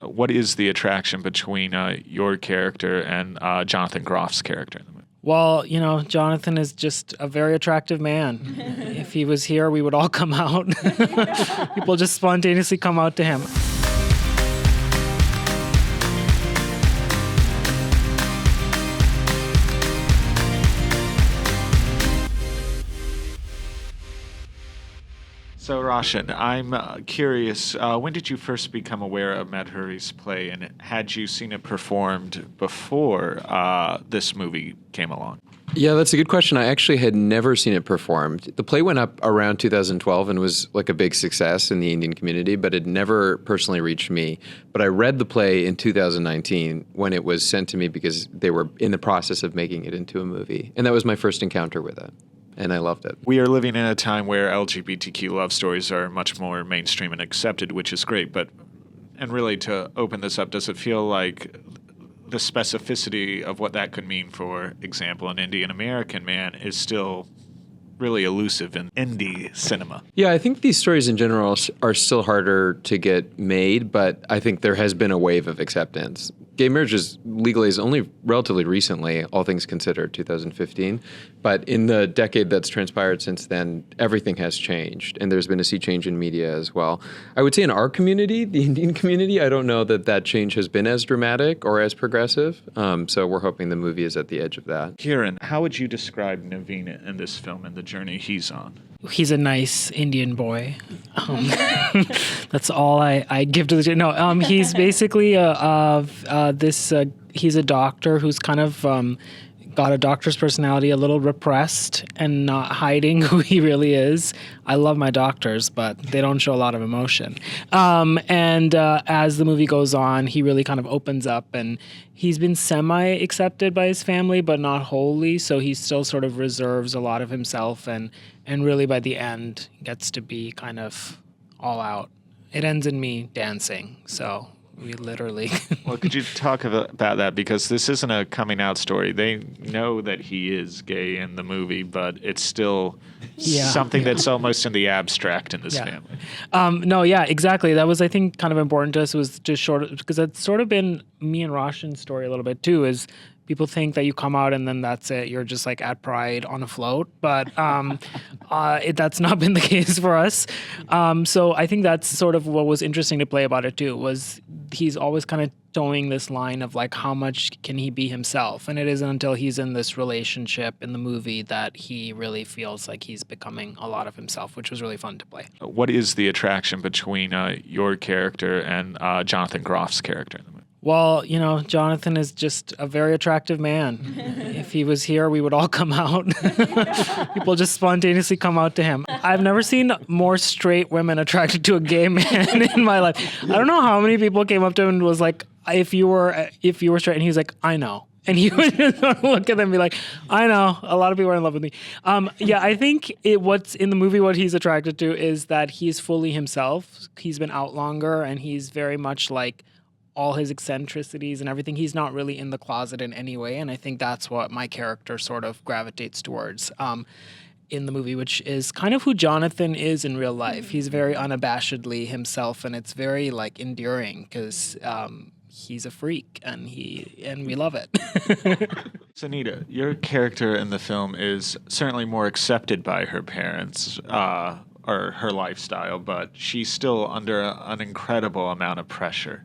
What is the attraction between your character and Johnathan Groff's character in the movie? Well, Johnathan is just a very attractive man. If he was here, we would all come out. People just spontaneously come out to him. So, Roshan, I'm curious, when did you first become aware of Madhuri's play, and had you seen it performed before this movie came along? Yeah, that's a good question. I actually had never seen it performed. The play went up around 2012 and was like a big success in the Indian community, but it never personally reached me. But I read the play in 2019 when it was sent to me because they were in the process of making it into a movie. And that was my first encounter with it. And I loved it. We are living in a time where LGBTQ love stories are much more mainstream and accepted, which is great. And really, to open this up, does it feel like the specificity of what that could mean, for example, an Indian American man, is still really elusive in indie cinema? Yeah, I think these stories in general are still harder to get made, but I think there has been a wave of acceptance. Gay marriage is legalized only relatively recently, all things considered, 2015. But in the decade that's transpired since then, everything has changed. And there's been a sea change in media as well. I would say in our community, the Indian community, I don't know that change has been as dramatic or as progressive. So we're hoping the movie is at the edge of that. Kieran, how would you describe Naveen in this film and the journey he's on? He's a nice Indian boy. That's all I give to the... No, he's basically he's a doctor who's kind of got a doctor's personality, a little repressed and not hiding who he really is. I love my doctors, but they don't show a lot of emotion. And as the movie goes on, he really kind of opens up, and he's been semi-accepted by his family, but not wholly. So he still sort of reserves a lot of himself, and really by the end gets to be kind of all out. It ends in me dancing, so... We literally... Well, could you talk about that? Because this isn't a coming out story. They know that he is gay in the movie, but it's still something that's almost in the abstract in this family. No, yeah, exactly. That was, I think, kind of important to us, was to because it's sort of been me and Roshan's story a little bit too, is people think that you come out and then that's it. You're just like at Pride on a float. But that's not been the case for us. So I think that's sort of what was interesting to play about it too, was he's always kind of towing this line of like, how much can he be himself? And it isn't until he's in this relationship in the movie that he really feels like he's becoming a lot of himself, which was really fun to play. What is the attraction between your character and Johnathan Groff's character in the movie? Well, Johnathan is just a very attractive man. If he was here, we would all come out. People just spontaneously come out to him. I've never seen more straight women attracted to a gay man in my life. I don't know how many people came up to him and was like, if you were straight, and he was like, I know. And he would just look at them and be like, I know, a lot of people are in love with me. I think what's in the movie, what he's attracted to is that he's fully himself. He's been out longer, and he's very much like all his eccentricities and everything. He's not really in the closet in any way, and I think that's what my character sort of gravitates towards in the movie, which is kind of who Johnathan is in real life. He's very unabashedly himself, and it's very like endearing because he's a freak, and we love it. Sunita, your character in the film is certainly more accepted by her parents or her lifestyle, but she's still under an incredible amount of pressure.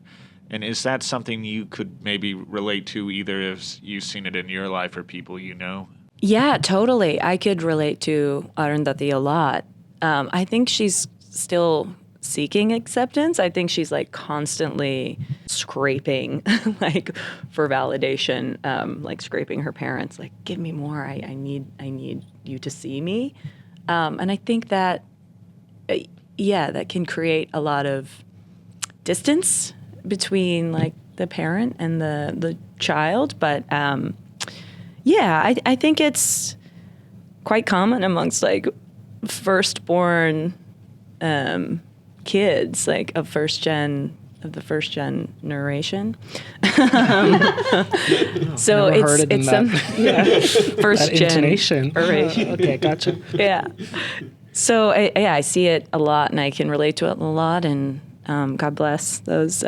And is that something you could maybe relate to, either if you've seen it in your life or people you know? Yeah, totally. I could relate to Arundhati a lot. I think she's still seeking acceptance. I think she's like constantly scraping like for validation, like scraping her parents, like, give me more. I need you to see me. And I think that, that can create a lot of distance between like the parent and the child. But I think it's quite common amongst like firstborn kids, like of the first gen narration. So it's some first that gen intonation. Okay, gotcha. Yeah. So I see it a lot, and I can relate to it a lot, and God bless those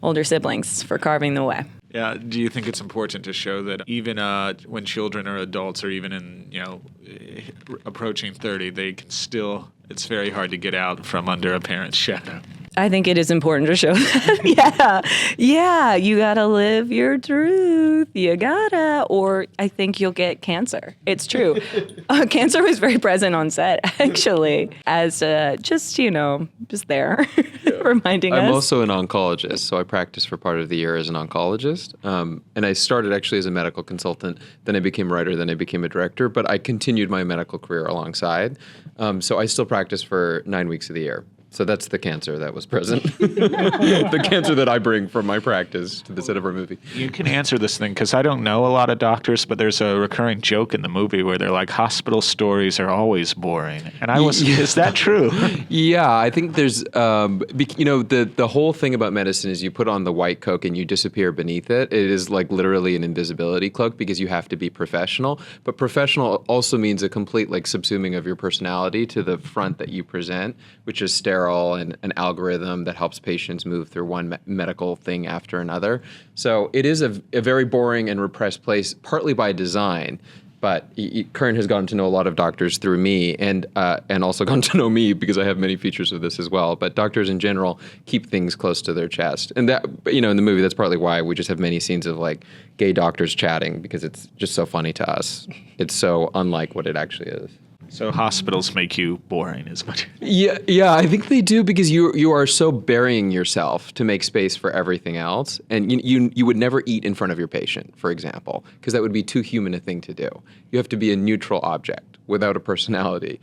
older siblings for carving the way. Yeah. Do you think it's important to show that even when children or adults or even in, approaching 30, they can still, it's very hard to get out from under a parent's shadow? I think it is important to show that. Yeah, you gotta live your truth. You gotta, or I think you'll get cancer. It's true. Cancer was very present on set, actually, as just there, reminding us. I'm also an oncologist, so I practiced for part of the year as an oncologist. And I started actually as a medical consultant, then I became a writer, then I became a director, but I continued my medical career alongside. So I still practice for 9 weeks of the year. So that's the cancer that was present. The cancer that I bring from my practice to the set of our movie. You can answer this thing because I don't know a lot of doctors, but there's a recurring joke in the movie where they're like, hospital stories are always boring. And is that true? Yeah, I think there's, the whole thing about medicine is you put on the white coat and you disappear beneath it. It is like literally an invisibility cloak because you have to be professional. But professional also means a complete like subsuming of your personality to the front that you present, which is sterile and an algorithm that helps patients move through one medical thing after another. So it is a very boring and repressed place, partly by design. But Karan has gotten to know a lot of doctors through me and also gotten to know me because I have many features of this as well. But doctors in general keep things close to their chest. And that, in the movie, that's partly why we just have many scenes of like gay doctors chatting because it's just so funny to us. It's so unlike what it actually is. So hospitals make you boring as much. Yeah, I think they do because you are so burying yourself to make space for everything else, and you would never eat in front of your patient, for example, because that would be too human a thing to do. You have to be a neutral object without a personality,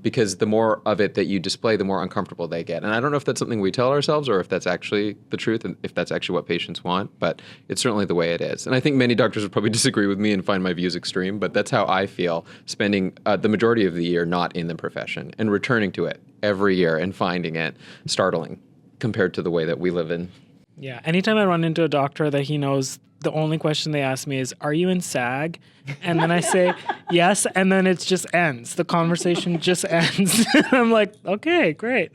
because the more of it that you display, the more uncomfortable they get. And I don't know if that's something we tell ourselves or if that's actually the truth and if that's actually what patients want, but it's certainly the way it is. And I think many doctors would probably disagree with me and find my views extreme, but that's how I feel spending the majority of the year not in the profession and returning to it every year and finding it startling compared to the way that we live in. Yeah. Anytime I run into a doctor that he knows, the only question they ask me is, are you in SAG? And then I say, yes. And then it just ends. The conversation just ends. I'm like, okay, great.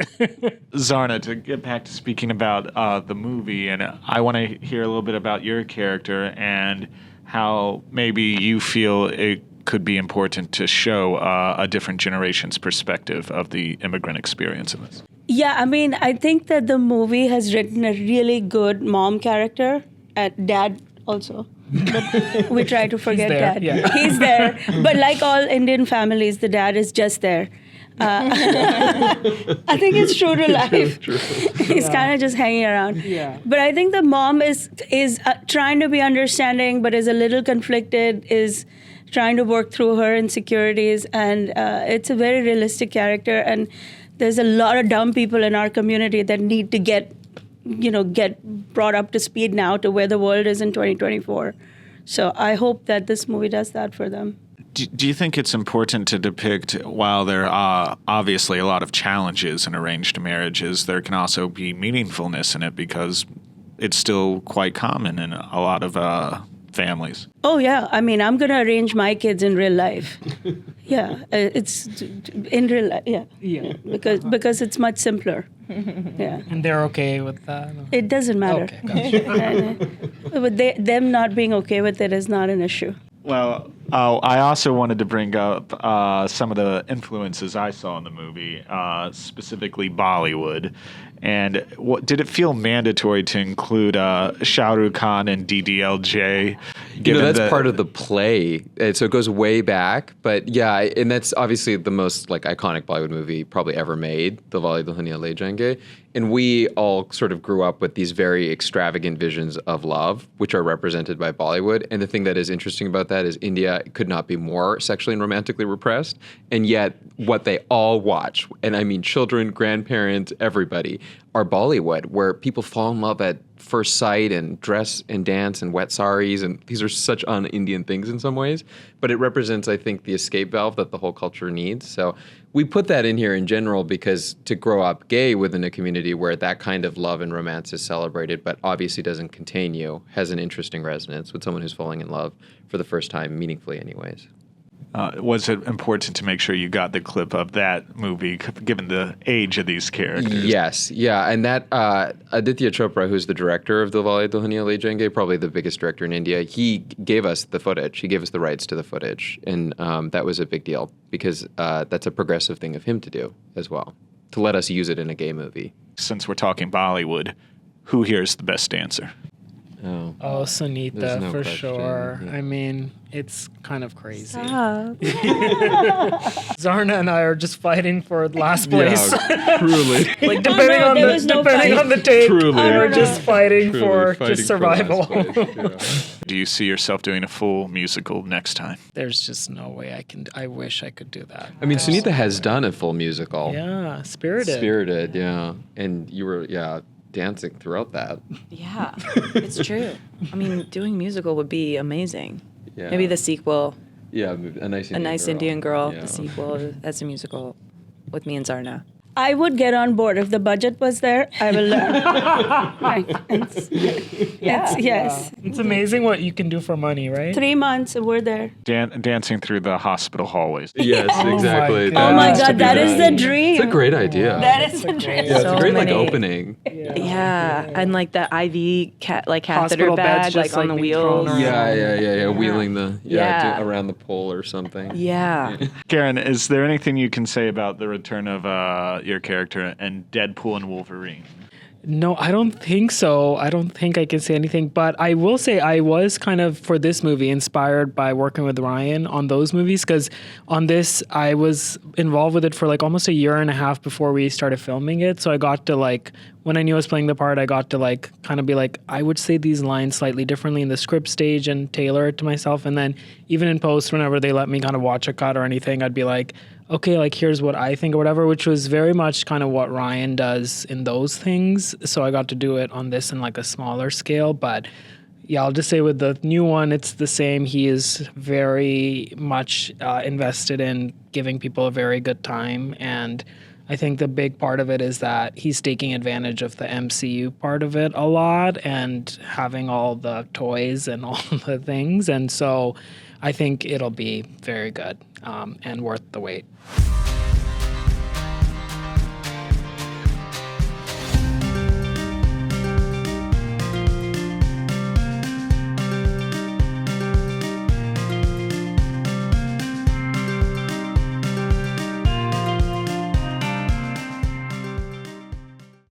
Zarna, to get back to speaking about the movie, and I want to hear a little bit about your character and how maybe you feel it could be important to show a different generation's perspective of the immigrant experience in this. Yeah, I mean, I think that the movie has written a really good mom character, dad also. But we try to forget dad. Yeah. He's there. But like all Indian families, the dad is just there. I think it's true to life. True. He's kind of just hanging around. Yeah. But I think the mom is trying to be understanding, but is a little conflicted, is trying to work through her insecurities. And it's a very realistic character. And there's a lot of dumb people in our community that need to get brought up to speed now to where the world is in 2024. So I hope that this movie does that for them. Do you think it's important to depict, while there are obviously a lot of challenges in arranged marriages, there can also be meaningfulness in it because it's still quite common in a lot of families? Oh, yeah. I mean, I'm going to arrange my kids in real life. Yeah. It's in real life. Yeah. Yeah. Because it's much simpler. Yeah. And they're okay with that? It doesn't matter. Okay, gotcha. But them not being okay with it is not an issue. Well, I also wanted to bring up some of the influences I saw in the movie, specifically Bollywood. And did it feel mandatory to include Shah Rukh Khan and DDLJ? That's part of the play. So it goes way back. But yeah, and that's obviously the most like iconic Bollywood movie probably ever made, Diwali Dulhaniya Le Jayenge. And we all sort of grew up with these very extravagant visions of love, which are represented by Bollywood. And the thing that is interesting about that is India could not be more sexually and romantically repressed. And yet what they all watch, and I mean children, grandparents, everybody, are Bollywood, where people fall in love at first sight and dress and dance and wet saris. And these are such un-Indian things in some ways. But it represents, I think, the escape valve that the whole culture needs. So we put that in here in general because to grow up gay within a community where that kind of love and romance is celebrated, but obviously doesn't contain you, has an interesting resonance with someone who's falling in love for the first time, meaningfully anyways. Was it important to make sure you got the clip of that movie, given the age of these characters? Yes, yeah, and that Aditya Chopra, who's the director of Dilwale Dulhaniya Le Jayenge, probably the biggest director in India, he gave us the footage. He gave us the rights to the footage, and that was a big deal because that's a progressive thing of him to do as well, to let us use it in a gay movie. Since we're talking Bollywood, who here is the best dancer? Oh, Oh, Sunita, There's no for question. sure. Yeah. I mean, it's kind of crazy. Stop. Zarna and I are just fighting for last place. yeah, truly. Like depending on there the was no depending fight. on the take, Truly. we're no. just fighting for Fighting just for last survival. place, yeah. Do you see yourself doing a full musical next time? There's just no way I can. I wish I could do that. I mean, Sunita has done a full musical. Yeah, Spirited. Spirited, yeah. And you were, dancing throughout that. Yeah, it's true. I mean, doing musical would be amazing. Yeah. Maybe the sequel, Yeah, a nice Indian Girl, Yeah. the sequel as a musical with me and Zarna. I would get on board if the budget was there. I will learn. Yes. It's amazing what you can do for money, right? 3 months, we're there. Dancing through the hospital hallways. Yes, exactly. God. Oh my has to God, be that is done. the dream. It's a great idea. That is the dream. yeah, it's So a great many- opening. Yeah, and like the IV catheter Hospital beds bag, like just, on like, the being thrown wheels. around. Yeah, wheeling the Yeah. around the pole or something. Yeah. Karen, is there anything you can say about the return of your character and Deadpool and Wolverine? No, I don't think so. I don't think I can say anything, but I will say I was kind of, for this movie, inspired by working with Ryan on those movies, because on this, I was involved with it for like almost a year and a half before we started filming it. So I got to like, when I knew I was playing the part, I got to like kind of be like, I would say these lines slightly differently in the script stage and tailor it to myself. And then even in post, whenever they let me kind of watch a cut or anything, I'd be like, okay, like here's what I think or whatever, which was very much kind of what Ryan does in those things. So I got to do it on this in like a smaller scale. But yeah, I'll just say with the new one, it's the same. He is very much invested in giving people a very good time. And I think the big part of it is that he's taking advantage of the MCU part of it a lot and having all the toys and all the things. And so I think it'll be very good and worth the wait.